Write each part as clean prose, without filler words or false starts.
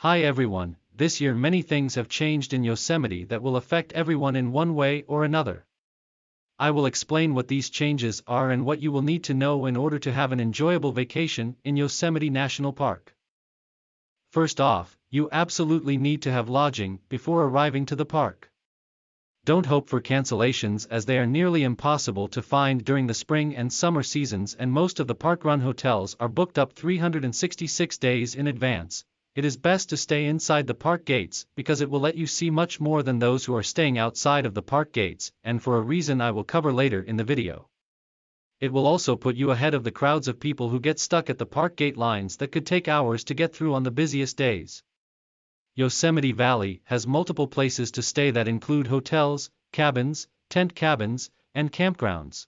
Hi everyone, this year many things have changed in Yosemite that will affect everyone in one way or another. I will explain what these changes are and what you will need to know in order to have an enjoyable vacation in Yosemite National Park. First off, you absolutely need to have lodging before arriving to the park. Don't hope for cancellations as they are nearly impossible to find during the spring and summer seasons, and most of the park-run hotels are booked up 366 days in advance. It is best to stay inside the park gates because it will let you see much more than those who are staying outside of the park gates, and for a reason I will cover later in the video. It will also put you ahead of the crowds of people who get stuck at the park gate lines that could take hours to get through on the busiest days. Yosemite Valley has multiple places to stay that include hotels, cabins, tent cabins, and campgrounds.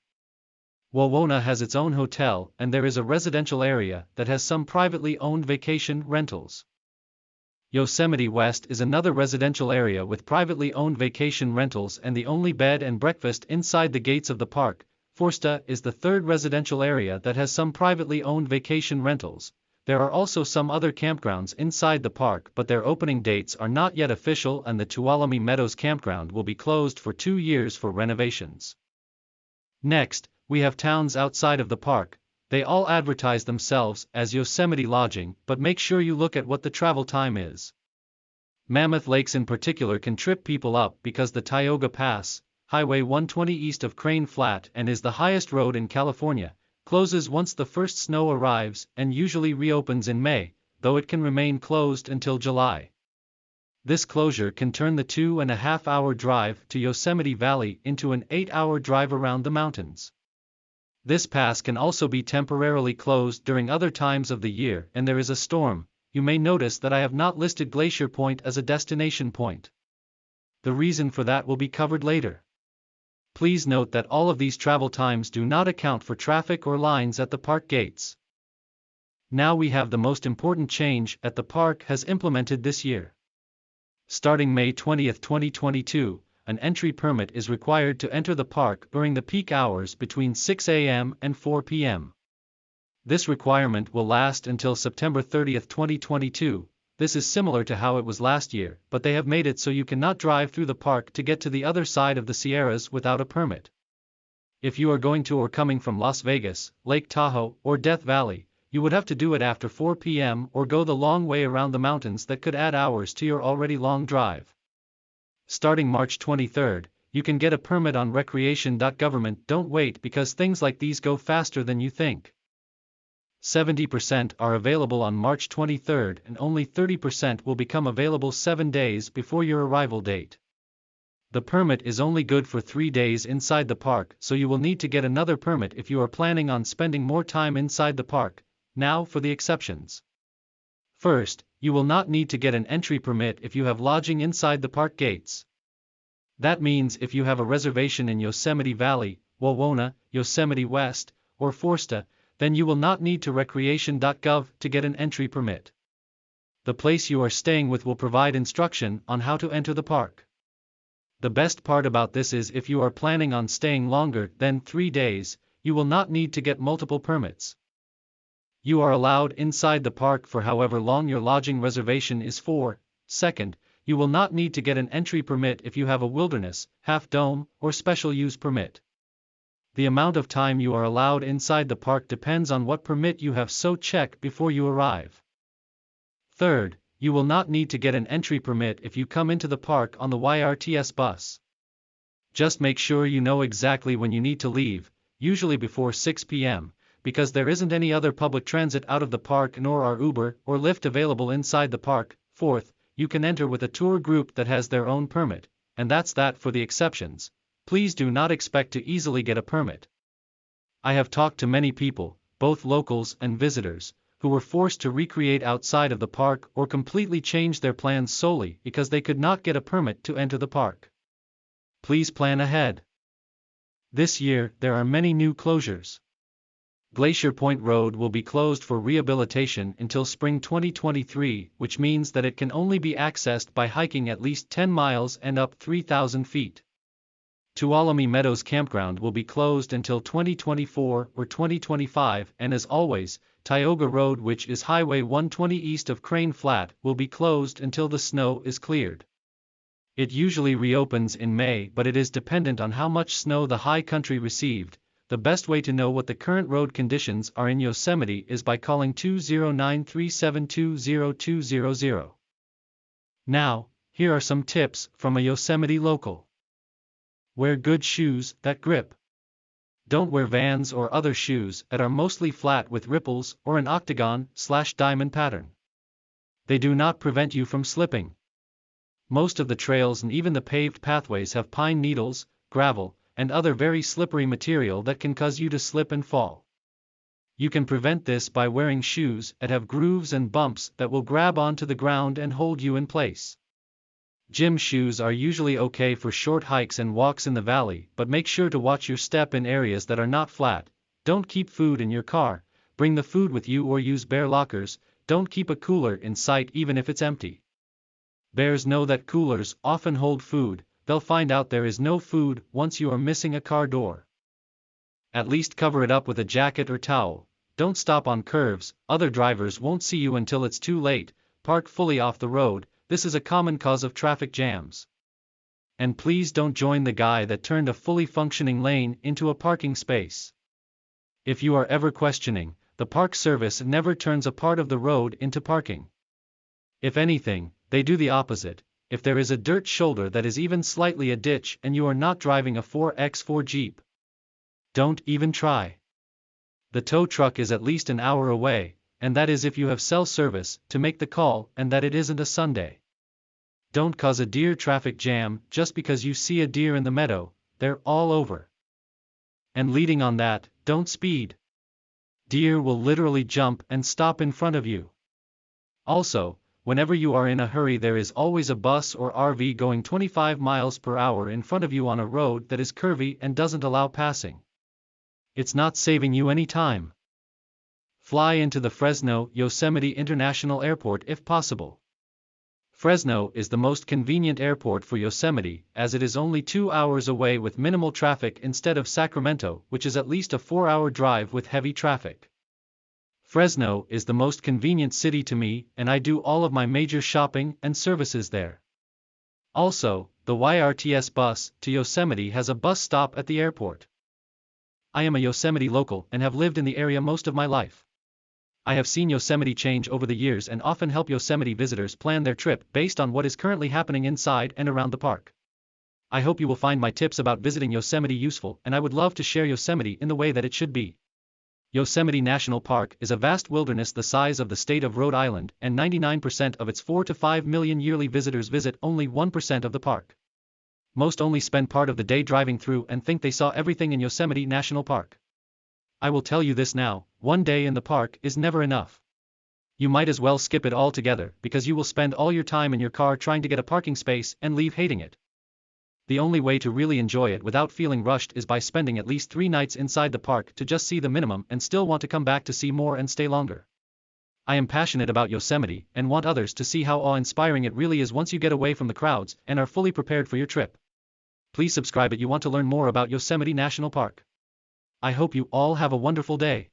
Wawona has its own hotel, and there is a residential area that has some privately owned vacation rentals. Yosemite West is another residential area with privately owned vacation rentals and the only bed and breakfast inside the gates of the park. Forsta is the third residential area that has some privately owned vacation rentals. There are also some other campgrounds inside the park, but their opening dates are not yet official, and the Tuolumne Meadows campground will be closed for 2 years for renovations. Next, we have towns outside of the park. They all advertise themselves as Yosemite Lodging, but make sure you look at what the travel time is. Mammoth Lakes in particular can trip people up because the Tioga Pass, Highway 120 east of Crane Flat and is the highest road in California, closes once the first snow arrives and usually reopens in May, though it can remain closed until July. This closure can turn the 2.5-hour drive to Yosemite Valley into an 8-hour drive around the mountains. This pass can also be temporarily closed during other times of the year and there is a storm. You may notice that I have not listed Glacier Point as a destination point. The reason for that will be covered later. Please note that all of these travel times do not account for traffic or lines at the park gates. Now we have the most important change that the park has implemented this year. Starting May 20, 2022, an entry permit is required to enter the park during the peak hours between 6 a.m. and 4 p.m. This requirement will last until September 30, 2022. This is similar to how it was last year, but they have made it so you cannot drive through the park to get to the other side of the Sierras without a permit. If you are going to or coming from Las Vegas, Lake Tahoe, or Death Valley, you would have to do it after 4 p.m. or go the long way around the mountains that could add hours to your already long drive. Starting March 23, you can get a permit on recreation.government. Don't wait because things like these go faster than you think. 70% are available on March 23 and only 30% will become available 7 days before your arrival date. The permit is only good for 3 days inside the park, so you will need to get another permit if you are planning on spending more time inside the park. Now for the exceptions. First, you will not need to get an entry permit if you have lodging inside the park gates. That means if you have a reservation in Yosemite Valley, Wawona, Yosemite West, or Forsta, then you will not need to recreation.gov to get an entry permit. The place you are staying with will provide instruction on how to enter the park. The best part about this is if you are planning on staying longer than 3 days, you will not need to get multiple permits. You are allowed inside the park for however long your lodging reservation is for. Second, you will not need to get an entry permit if you have a wilderness, half-dome, or special use permit. The amount of time you are allowed inside the park depends on what permit you have, so check before you arrive. Third, you will not need to get an entry permit if you come into the park on the YRTS bus. Just make sure you know exactly when you need to leave, usually before 6 p.m., because there isn't any other public transit out of the park nor are Uber or Lyft available inside the park. Fourth, you can enter with a tour group that has their own permit, and that's that for the exceptions. Please do not expect to easily get a permit. I have talked to many people, both locals and visitors, who were forced to recreate outside of the park or completely change their plans solely because they could not get a permit to enter the park. Please plan ahead. This year, there are many new closures. Glacier Point Road will be closed for rehabilitation until spring 2023, which means that it can only be accessed by hiking at least 10 miles and up 3,000 feet. Tuolumne Meadows Campground will be closed until 2024 or 2025, and as always, Tioga Road, which is Highway 120 east of Crane Flat, will be closed until the snow is cleared. It usually reopens in May, but it is dependent on how much snow the high country received. The best way to know what the current road conditions are in Yosemite is by calling 209-372-0200. Now, here are some tips from a Yosemite local. Wear good shoes that grip. Don't wear Vans or other shoes that are mostly flat with ripples or an octagon/diamond pattern. They do not prevent you from slipping. Most of the trails and even the paved pathways have pine needles, gravel, and other very slippery material that can cause you to slip and fall. You can prevent this by wearing shoes that have grooves and bumps that will grab onto the ground and hold you in place. Gym shoes are usually okay for short hikes and walks in the valley, but make sure to watch your step in areas that are not flat. Don't keep food in your car, bring the food with you or use bear lockers. Don't keep a cooler in sight even if it's empty. Bears know that coolers often hold food. They'll find out there is no food once you are missing a car door. At least cover it up with a jacket or towel. Don't stop on curves, other drivers won't see you until it's too late. Park fully off the road, this is a common cause of traffic jams. And please don't join the guy that turned a fully functioning lane into a parking space. If you are ever questioning, the Park Service never turns a part of the road into parking. If anything, they do the opposite. If there is a dirt shoulder that is even slightly a ditch and you are not driving a 4x4 Jeep, don't even try. The tow truck is at least an hour away, and that is if you have cell service to make the call and that it isn't a Sunday. Don't cause a deer traffic jam just because you see a deer in the meadow, they're all over. And leading on that, don't speed. Deer will literally jump and stop in front of you. Also, whenever you are in a hurry, there is always a bus or RV going 25 miles per hour in front of you on a road that is curvy and doesn't allow passing. It's not saving you any time. Fly into the Fresno Yosemite International Airport if possible. Fresno is the most convenient airport for Yosemite, as it is only 2 hours away with minimal traffic instead of Sacramento, which is at least a 4-hour drive with heavy traffic. Fresno is the most convenient city to me, and I do all of my major shopping and services there. Also, the YRTS bus to Yosemite has a bus stop at the airport. I am a Yosemite local and have lived in the area most of my life. I have seen Yosemite change over the years and often help Yosemite visitors plan their trip based on what is currently happening inside and around the park. I hope you will find my tips about visiting Yosemite useful, and I would love to share Yosemite in the way that it should be. Yosemite National Park is a vast wilderness the size of the state of Rhode Island, and 99% of its 4 to 5 million yearly visitors visit only 1% of the park. Most only spend part of the day driving through and think they saw everything in Yosemite National Park. I will tell you this now, one day in the park is never enough. You might as well skip it altogether, because you will spend all your time in your car trying to get a parking space and leave hating it. The only way to really enjoy it without feeling rushed is by spending at least 3 nights inside the park to just see the minimum and still want to come back to see more and stay longer. I am passionate about Yosemite and want others to see how awe-inspiring it really is once you get away from the crowds and are fully prepared for your trip. Please subscribe if you want to learn more about Yosemite National Park. I hope you all have a wonderful day.